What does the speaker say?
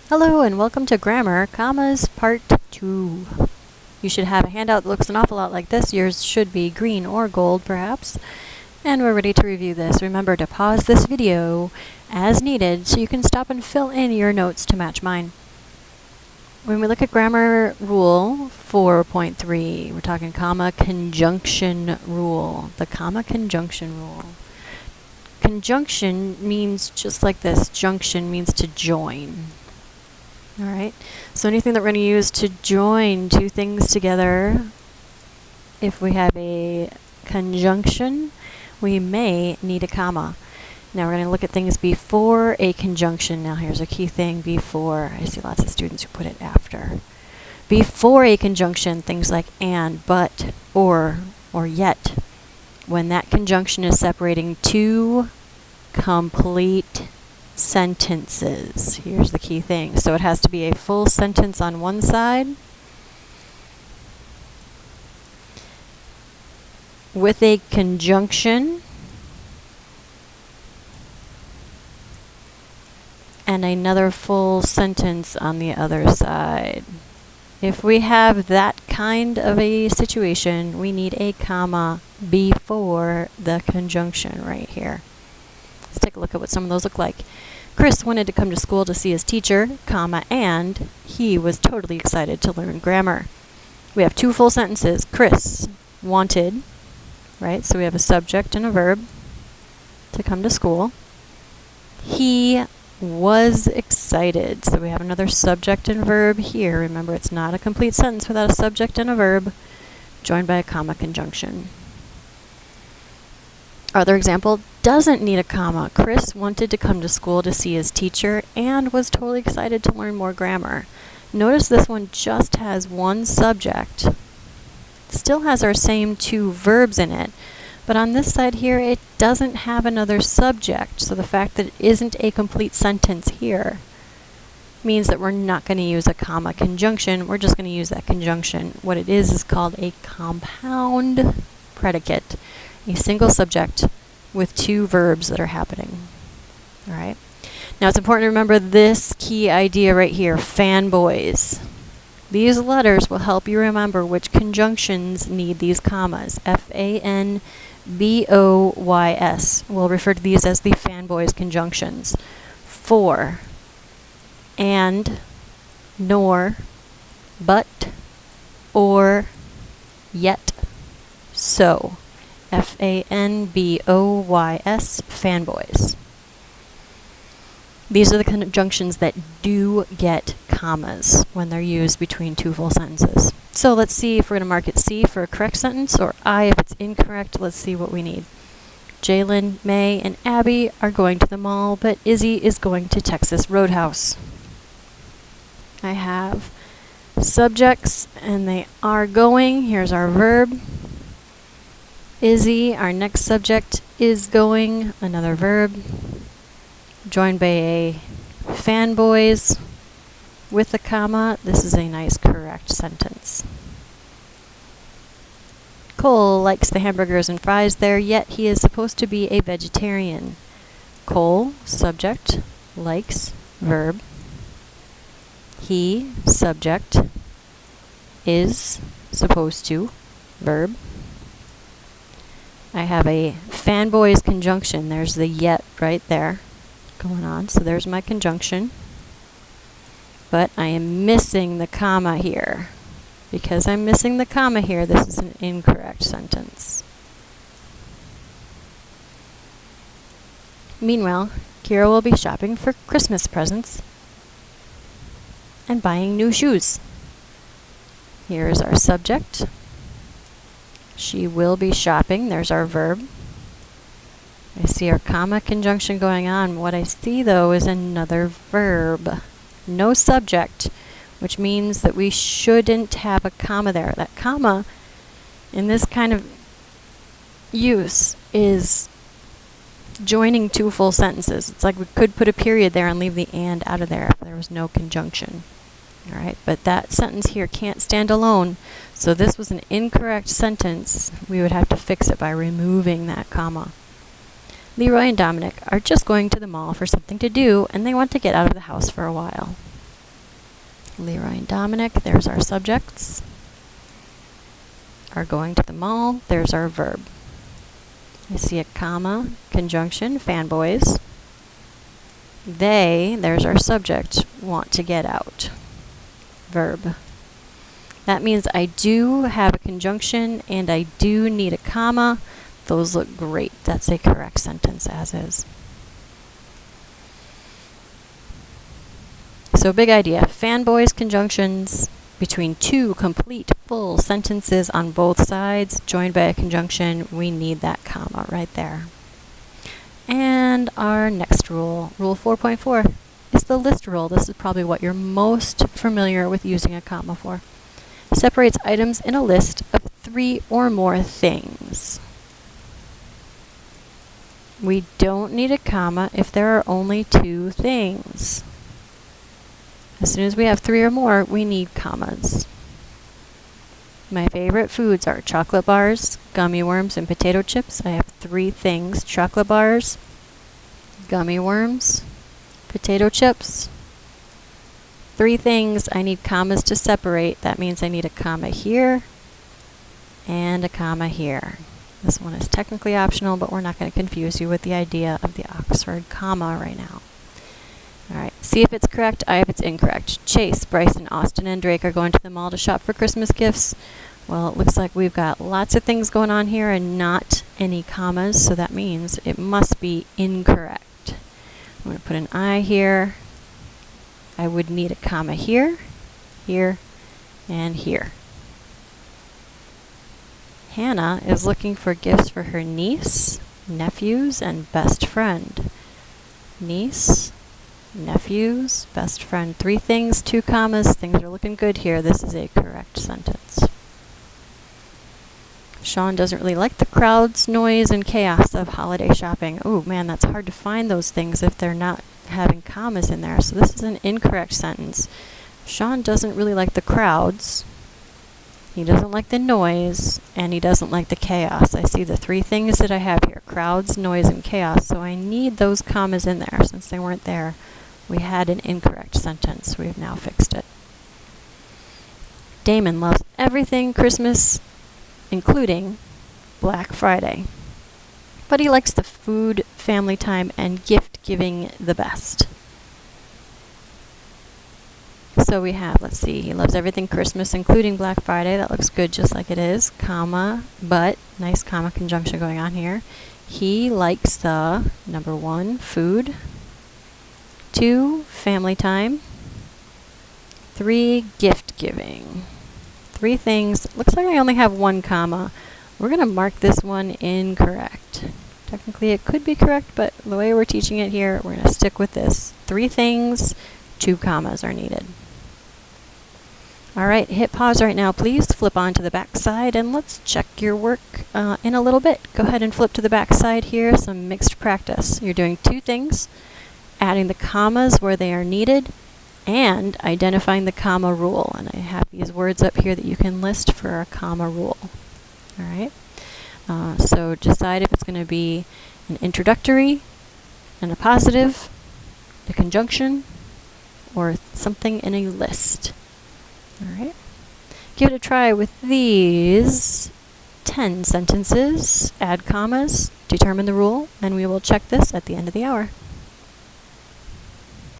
Hello and welcome to Grammar, Commas, Part 2. You should have a handout that looks an awful lot like this. Yours should be green or gold, perhaps. And we're ready to review this. Remember to pause this video as needed so you can stop and fill in your notes to match mine. When we look at Grammar Rule 4.3, we're talking comma conjunction rule. The comma conjunction rule. Conjunction means just like this. Junction means to join. All right, so anything that we're going to use to join two things together, if we have a conjunction, we may need a comma. Now we're going to look at things before a conjunction. Now here's a key thing, before. I see lots of students who put it after. Before a conjunction, things like and, but, or yet. When that conjunction is separating two complete sentences. Here's the key thing. So it has to be a full sentence on one side with a conjunction and another full sentence on the other side. If we have that kind of a situation, we need a comma before the conjunction right here. Let's take a look at what some of those look like. Chris wanted to come to school to see his teacher, comma, and he was totally excited to learn grammar. We have two full sentences. Chris wanted, right? So we have a subject and a verb to come to school. He was excited. So we have another subject and verb here. Remember, it's not a complete sentence without a subject and a verb joined by a comma conjunction. Other example doesn't need a comma. Chris wanted to come to school to see his teacher and was totally excited to learn more grammar. Notice this one just has one subject. It still has our same two verbs in it, but on this side here it doesn't have another subject. So the fact that it isn't a complete sentence here means that we're not going to use a comma conjunction. We're just going to use that conjunction. What it is called a compound predicate. A single subject with two verbs that are happening. All right. Now it's important to remember this key idea right here, fanboys. These letters will help you remember which conjunctions need these commas. F-A-N-B-O-Y-S. We'll refer to these as the fanboys conjunctions. For, and, nor, but, or, yet, so. F-A-N-B-O-Y-S, fanboys. These are the conjunctions that do get commas when they're used between two full sentences. So let's see if we're going to mark it C for a correct sentence or I if it's incorrect. Let's see what we need. Jalen, May, and Abby are going to the mall, but Izzy is going to Texas Roadhouse. I have subjects and they are going. Here's our verb. Izzy, our next subject, is going, another verb, joined by a fanboys with a comma. This is a nice correct sentence. Cole likes the hamburgers and fries there, yet he is supposed to be a vegetarian. Cole, subject, likes, verb. He, subject, is supposed to, verb. I have a fanboys conjunction. There's the yet right there going on. So there's my conjunction. But I am missing the comma here. Because I'm missing the comma here, this is an incorrect sentence. Meanwhile, Kira will be shopping for Christmas presents and buying new shoes. Here's our subject. She will be shopping. There's our verb. I see our comma conjunction going on. What I see, though, is another verb. No subject, which means that we shouldn't have a comma there. That comma, in this kind of use, is joining two full sentences. It's like we could put a period there and leave the and out of there if there was no conjunction. All right, but that sentence here can't stand alone. So this was an incorrect sentence. We would have to fix it by removing that comma. Leroy and Dominic are just going to the mall for something to do, and they want to get out of the house for a while. Leroy and Dominic, there's our subjects. Are going to the mall, there's our verb. I see a comma, conjunction, fanboys. They, there's our subject, want to get out. Verb. That means I do have a conjunction and I do need a comma. Those look great. That's a correct sentence as is. So big idea. Fanboys conjunctions between two complete full sentences on both sides joined by a conjunction. We need that comma right there. And our next rule, Rule 4.4, is the list rule. This is probably what you're most familiar with using a comma for. Separates items in a list of 3 or more things. We don't need a comma if there are only 2 things. As soon as we have 3 or more, we need commas. My favorite foods are chocolate bars, gummy worms, and potato chips. I have 3 things: chocolate bars, gummy worms, potato chips. 3 things. I need commas to separate. That means I need a comma here and a comma here. This one is technically optional, but we're not going to confuse you with the idea of the Oxford comma right now. All right, see if it's correct. I if it's incorrect. Chase, Bryson, Austin, and Drake are going to the mall to shop for Christmas gifts. Well, it looks like we've got lots of things going on here and not any commas, so that means it must be incorrect. I'm going to put an I here. I would need a comma here, here, and here. Hannah is looking for gifts for her niece, nephews, and best friend. Niece, nephews, best friend. 3 things, 2 commas. Things are looking good here. This is a correct sentence. Sean doesn't really like the crowds, noise, and chaos of holiday shopping. Oh man, that's hard to find those things if they're not having commas in there. So this is an incorrect sentence. Sean doesn't really like the crowds. He doesn't like the noise, and he doesn't like the chaos. I see the 3 things that I have here: crowds, noise, and chaos. So I need those commas in there. Since they weren't there, we had an incorrect sentence. We've now fixed it. Damon loves everything Christmas, including Black Friday. But he likes the food, family time, and gift giving the best. So we have, let's see, he loves everything Christmas, including Black Friday. That looks good just like it is. Comma, but, nice comma conjunction going on here. He likes the, number 1, food. 2, family time. 3, gift giving. 3 things. Looks like I only have 1 comma. We're going to mark this one incorrect. Technically it could be correct, but the way we're teaching it here, we're going to stick with this. 3 things, 2 commas are needed. All right, hit pause right now, please. Flip on to the back side, and let's check your work in a little bit. Go ahead and flip to the back side here, some mixed practice. You're doing 2 things: adding the commas where they are needed, and identifying the comma rule. And I have these words up here that you can list for a comma rule. All right. So decide if it's going to be an introductory, and a positive, a conjunction, or something in a list. All right. Give it a try with these 10 sentences. Add commas, determine the rule, and we will check this at the end of the hour.